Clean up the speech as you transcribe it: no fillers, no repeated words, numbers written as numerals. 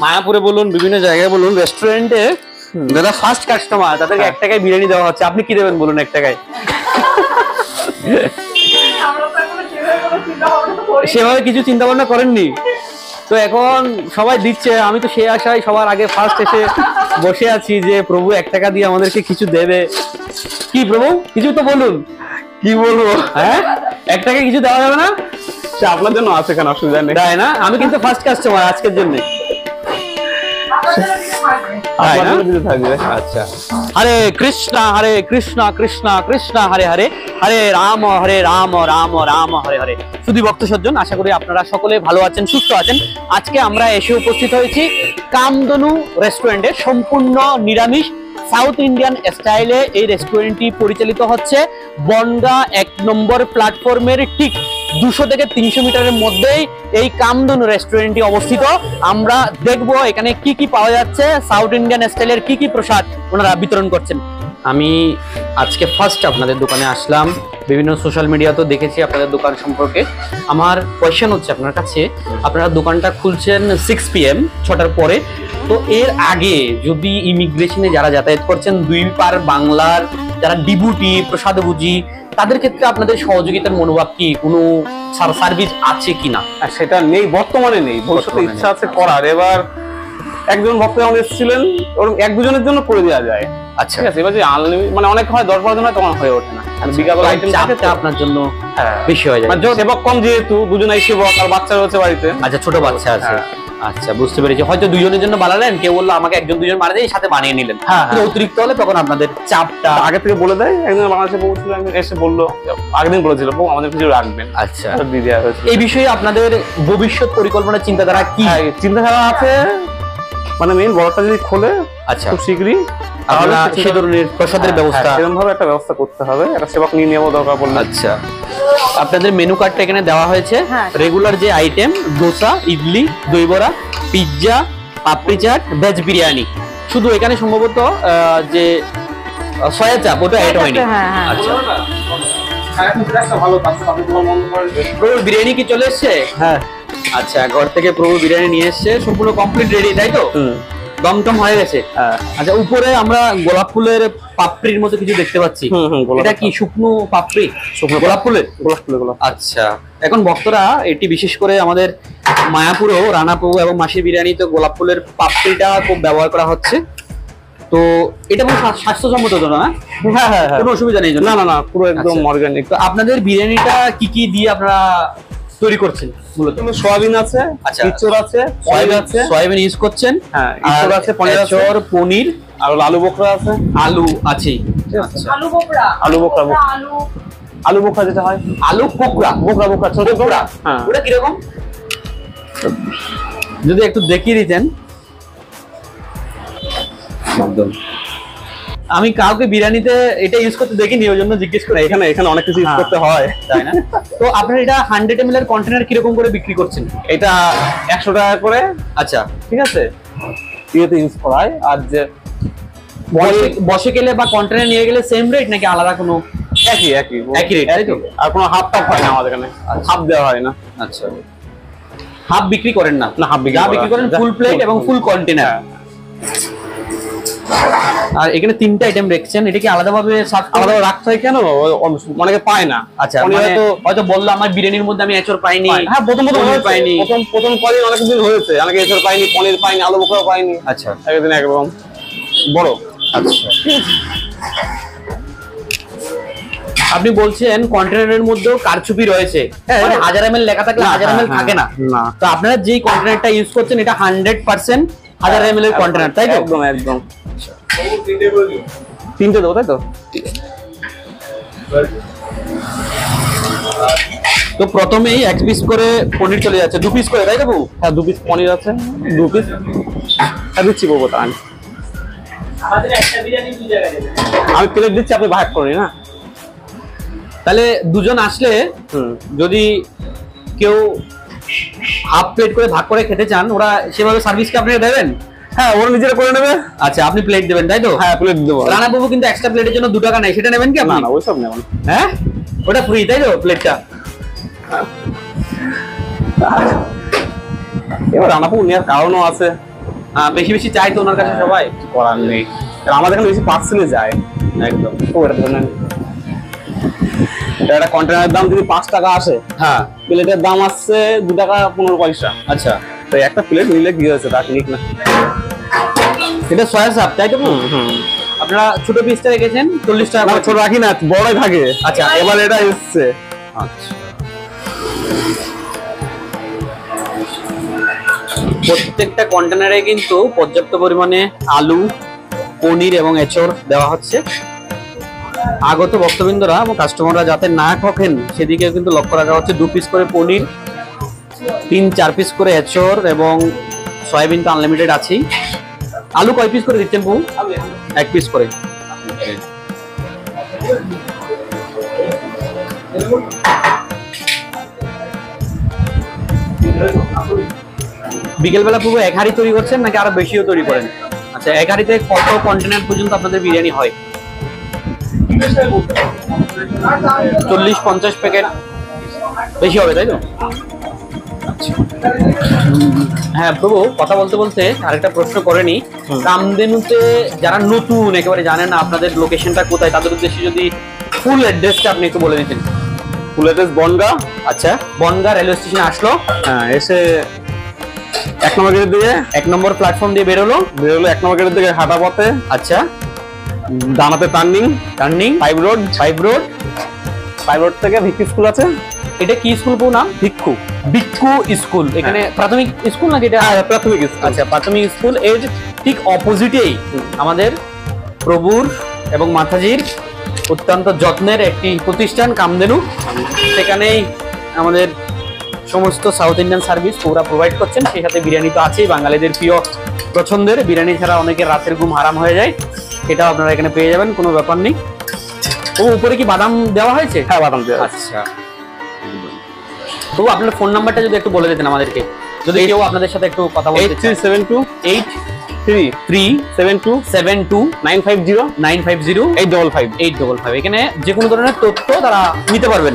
মায়াপুরে বলুন, বিভিন্ন জায়গায় বলুন, রেস্টুরেন্টে যারা ফার্স্ট কাস্টমার তাদেরকে 1 টাকায় বিরিয়ানি দেওয়া হচ্ছে। আপনি কি দেবেন বলুন 1 টাকায়? সেভাবে কিছু চিন্তা ভাবনা করেননি তো, এখন সবাই দিচ্ছে। আমি তো সেই আশায় সবার আগে ফার্স্ট এসে বসে আছি যে প্রভু 1 টাকা দিয়ে আমাদেরকে কিছু দেবে। কি প্রভু, কিছু তো বলুন। কি বলবো? হ্যাঁ, 1 টাকায় কিছু দেওয়া যাবে না? সে আপনার জন্য আছে, কেন অসুবিধা নেই। তাই না? আমি কিন্তু ফার্স্ট কাস্টমার আজকের জন্য। আচ্ছা, হরে কৃষ্ণ কৃষ্ণ কৃষ্ণ হরে হরে, হরে রাম রাম রাম হরে হরে। শুধু ভক্ত সজ্জন, আশা করি আপনারা সকলে ভালো আছেন, সুস্থ আছেন। আজকে আমরা এসে উপস্থিত হয়েছি কামধনু রেস্টুরেন্টে। সম্পূর্ণ নিরামিষ সাউথ ইন্ডিয়ান স্টাইলে এই রেস্টুরেন্টটি পরিচালিত হচ্ছে বনগাঁ 1 নম্বর প্ল্যাটফর্মের ঠিক 200 থেকে 300 মিটারের মধ্যেই এই কামধনু রেস্টুরেন্টটি অবস্থিত। আমরা দেখব এখানে কি কি পাওয়া যাচ্ছে, সাউথ ইন্ডিয়ান স্টাইলের কি কি প্রসাদ ওনারা বিতরণ করছেন। আমি আজকে ফার্স্ট আপনাদের দোকানে আসলাম, বিভিন্ন সোশ্যাল মিডিয়াতেও দেখেছি আপনাদের দোকান সম্পর্কে। আমার কোয়েশ্চেন হচ্ছে আপনার কাছে, আপনারা দোকানটা খুলছেন 6 PM 6টার পরে, তো এর আগে যদি ইমিগ্রেশনে যারা যাতায়াত করছেন 2 পার বাংলার যারা ডিবুটি প্রসাদভোজী, তাদের ক্ষেত্রে আপনাদের সহযোগিতার মনোভাব কি, কোনো সার্ভিস আছে কিনা? সেটা নেই, বর্তমানে নেই, ভবিষ্যতে ইচ্ছা আছে করার। এবার একজন ভক্ত আমাদের এসেছিলেন, ওরকম 1-2 জনের জন্য করে দেওয়া যায়। আচ্ছা, ঠিক আছে। এবার যে মানে অনেক হয় 10-12 জন হয়, তখন হয়ে ওঠে না। বিকাবেলা আইটেম চাপটা আপনার জন্য বেশি হয়ে যায়। মানে সেবক কম, যেহেতু 2 জনাই সেবক আর বাচ্চা রয়েছে বাড়িতে। আচ্ছা, ছোট বাচ্চা আছে। আচ্ছা, বুঝতে পেরেছি। হয়তো 2 জনের জন্য বানালেন, কেউ বললো আমাকে 1-2 জন বানিয়ে দেয়, সাথে বানিয়ে নিলেন। অতিরিক্ত হলে তখন আপনাদের চাপটা আগে থেকে বলে দেয়। একজন বাংলাদেশে পৌঁছলো, এসে বললো, আগের দিন বলেছিল আমাদের কিছু রাখবেন। আচ্ছা, দিয়ে দেওয়া হয়েছে। এই বিষয়ে আপনাদের ভবিষ্যৎ পরিকল্পনা চিন্তাধারা কি? চিন্তাধারা আছে, মানে মেইন বড়টা যদি খোলে আচ্ছা খুব শীঘ্রই, আমরা সেই ধরনের প্রসাদের ব্যবস্থা এরকম ভাবে একটা ব্যবস্থা করতে হবে। একটা সেবক নিয়ে নেওয়া দরকার পড়লে। আচ্ছা, আপনাদের মেনু কার্ডটা এখানে দেওয়া হয়েছে। রেগুলার যে আইটেম, দোসা, ইডলি, দই বড়া, পিৎজা, পাপড়ি চাট, ভেজ বিরিয়ানি। শুধু এখানে সম্ভবত যে সয়া চাপ ওটা অ্যাড হয়নি। আচ্ছা, প্রভুর বিরিয়ানি কি চলে এসছে? হ্যাঁ। আচ্ছা, ঘর থেকে প্রভু বিরিয়ানি নিয়ে এসছে, সম্পূর্ণ কমপ্লিট রেডি, তাই তো? দমটম হয়ে গেছে। আচ্ছা, উপরে আমরা গোলাপ ফুলের পাপড়ির মতো কিছু দেখতে পাচ্ছি। এটা কি শুকনো পাপড়ি? শুকনো গোলাপ ফুলের? আচ্ছা, এখন ভক্তরা এটি বিশেষ করে আমাদের মায়াপুরেও রানাপু এবং মাসির বিরিয়ানি তো গোলাপ ফুলের পাপড়িটা খুব ব্যবহার করা হচ্ছে। তো এটা খুব স্বাস্থ্যসম্মত তো না? হ্যাঁ, কোনো অসুবিধা নেই? না না না, পুরো একদম অর্গানিক। তো আপনাদের বিরিয়ানিটা কি কি দিয়ে আপনারা তৈরি করছেন? মূলত সয়াবিন আছে, ইঁচড় আছে, সয়াবিন ইউজ করছেন, হ্যাঁ, ইঁচড় আছে, পনির আছে, পনির আর আলু বোখরা আছে। আলু আছে, আলু বোখরা যেটা হয়, আলু বোখরা ছোট বোখরা। ওটা কিরকম যদি একটু দেখিয়ে দিতেন। আমি কাউকে বিরিয়ানিতে এটা ইউজ করতে দেখিনি, ওই জন্য জিজ্ঞেস করি। এখানে অনেক কিছু ইউজ করতে হয়, তাই না? তো আপনার এটা 100 ml এর কন্টেনার কিরকম করে বিক্রি করছেন? এটা 100 টাকা করে। আচ্ছা, ঠিক আছে, ইয়েতে ইউজ করা হয়। আর যে বসে গেলে বা কন্টেনার নিয়ে গেলে সেম রেট নাকি আলাদা কোনো? একই রেট, তাই তো? আর কোনো হাফ টাপ হয় না আমাদের এখানে, হাফ দেওয়া হয় না। আচ্ছা, হাফ বিক্রি করেন না? হাফ বিক্রি করেন ফুল প্লেট এবং ফুল কন্টেনার। আর এখানে 3টা আইটেম রেখেছেন, এটা কি আলাদাভাবে আলাদা রাখতে হয় কেন? অনেকে পায় না। আচ্ছা, হয়তো বললো আমার বিরিয়ানির মধ্যে আমি এঁচড় পাইনি। হ্যাঁ, প্রথম পাইনি, প্রথম পরে অনেক দিন হয়েছে, অনেকে এঁচড় পাইনি, পনির পাইনি, আলু বোখরা পাইনি। আচ্ছা, একদিন একরকম বড়। আচ্ছা, আপনি বলছেন কন্টেনারের মধ্যেও কারচুপি রয়েছে, মানে 1000 ml লেখা থাকলে 1000 ml থাকে না। তো আপনারা যেই কন্টেনারটা ইউজ করছেন এটা 100% 1000 ml এর কন্টেনার, তাই তো? একদম। 3টে দেবো, তাই তো? তো প্রথমেই 1 পিস করে পনির চলে যাচ্ছে, 2 পিস করে, তাই তো? হ্যাঁ, 2 পিস পনির আছে, 2 পিস। হ্যাঁ, দিচ্ছি বলবো, তা আমি প্লেট দিচ্ছি, আপনি ভাগ করি না। তাহলে 2 জন আসলে যদি কেউ হাফ প্লেট করে ভাগ করে খেতে চান, ওরা সেভাবে সার্ভিস কি আপনারা দেবেন? হ্যাঁ, ওরা নিজেরা করে নেবে। আচ্ছা, আপনি প্লেট দেবেন, তাই তো? হ্যাঁ, প্লেট দেবো। রানা বাবু কিন্তু এক্সট্রা প্লেটের জন্য 2 টাকা নেয়, সেটা নেবেন কি আপনি? না, ওইসব নেবেন। হ্যাঁ, ওটা ফ্রি, তাই তো? প্লেটটা এবার রানাপুর নেওয়ার কারণও আছে, বেশি বেশি চাই তো ওনার কাছে সবাই। কিছু করার নেই, আর আমাদের এখানে বেশি পার্সেলে যায়। একদম। তো এটা ধরে নেন, এটা একটা কন্টেনারের দাম যদি 5 টাকা আসে, হ্যাঁ প্লেটের দাম আসছে 2 টাকা 15 পয়সা। আচ্ছা, তো একটা প্লেট নিলে কি হয়েছে, তা নিক না। এটা সয়া চাপ তাই তো? আপনারা ছোট পিসটা রেখেছেন 40 টাকা না, করে। ছোট রাখি না, বড়ই থাকে। আচ্ছা। এবার এটা এসছে। আচ্ছা, প্রত্যেকটা কন্টেনারে কিন্তু পর্যাপ্ত পরিমাণে আলু, পনির এবং এঁচড় দেওয়া হচ্ছে। আগত ভক্তবৃন্দরা এবং কাস্টমাররা যাতে না ঠকেন সেদিকে কিন্তু লক্ষ্য রাখা হচ্ছে। 2 পিস করে পনির, 3-4 পিস করে এঁচড় এবং সয়াবিন তো আনলিমিটেড আছেই। আলু কয় পিস করে দিচ্ছেন বউ? 1 পিস করে। বিকেলবেলা পুরো 1 হাঁড়ি তৈরি করছেন নাকি আরো বেশিও তৈরি করেন? আচ্ছা, 1 হাঁড়িতে কত কন্টেনার পর্যন্ত আপনাদের বিরিয়ানি হয়? 40-50 প্যাকেট বেশি হবে তাই তো? আচ্ছা। হ্যাঁ প্রভু, কথা বলতে বলতে আরেকটা প্রশ্ন করেনি। কামধেনুতে যারা নতুন একেবারে জানেন না আপনাদের লোকেশনটা কোথায়, তাদের উদ্দেশ্যে যদি ফুল অ্যাড্রেসটা আপনি একটু বলে দিতেন। Full address Bangaon. আচ্ছা, বনগা রেলওয়ে স্টেশনে আসলো, হ্যাঁ, এসে 1 নম্বর গেটের দিকে, 1 নম্বর প্ল্যাটফর্ম দিয়ে বেরোলো, 1 নম্বর গেটের দিকে হাঁটা পথে, আচ্ছা, ডানাতে টার্নিং, 5 রোড, 5 রোড থেকে ভিক্ষু স্কুল আছে। এটা কি স্কুল পো নাম? ভিক্ষু ভিক্ষু স্কুল। এখানে প্রাথমিক স্কুল নাকি এটা? প্রাথমিক স্কুল। আচ্ছা, প্রাথমিক স্কুল এর ঠিক অপোজিটেই আমাদের প্রভুর এবং মাতাজির অত্যন্ত যত্নের একটি প্রতিষ্ঠান কামধেনু। সেখানেই আমাদের সমস্ত সাউথ ইন্ডিয়ান সার্ভিস পুরা প্রোভাইড করছেন। সেই সাথে বিরিয়ানি তো আছেই, বাঙালিদের প্রিয় পছন্দের। বিরিয়ানি ছাড়া অনেকের রাতের ঘুম হারাম হয়ে যায়, সেটাও আপনারা এখানে পেয়ে যাবেন, কোনো ব্যাপার নেই। ও উপরে কি বাদাম দেওয়া হয়েছে? হ্যাঁ, বাদাম দেওয়া আছে। আচ্ছা, তো আপনার ফোন নাম্বারটা যদি একটু বলে দিতেন আমাদেরকে, যদি কেউ আপনাদের সাথে একটু কথা বলতে চায়। 83728372950950 855 এখানে যে কোনো ধরনের তথ্য তারা নিতে পারবেন।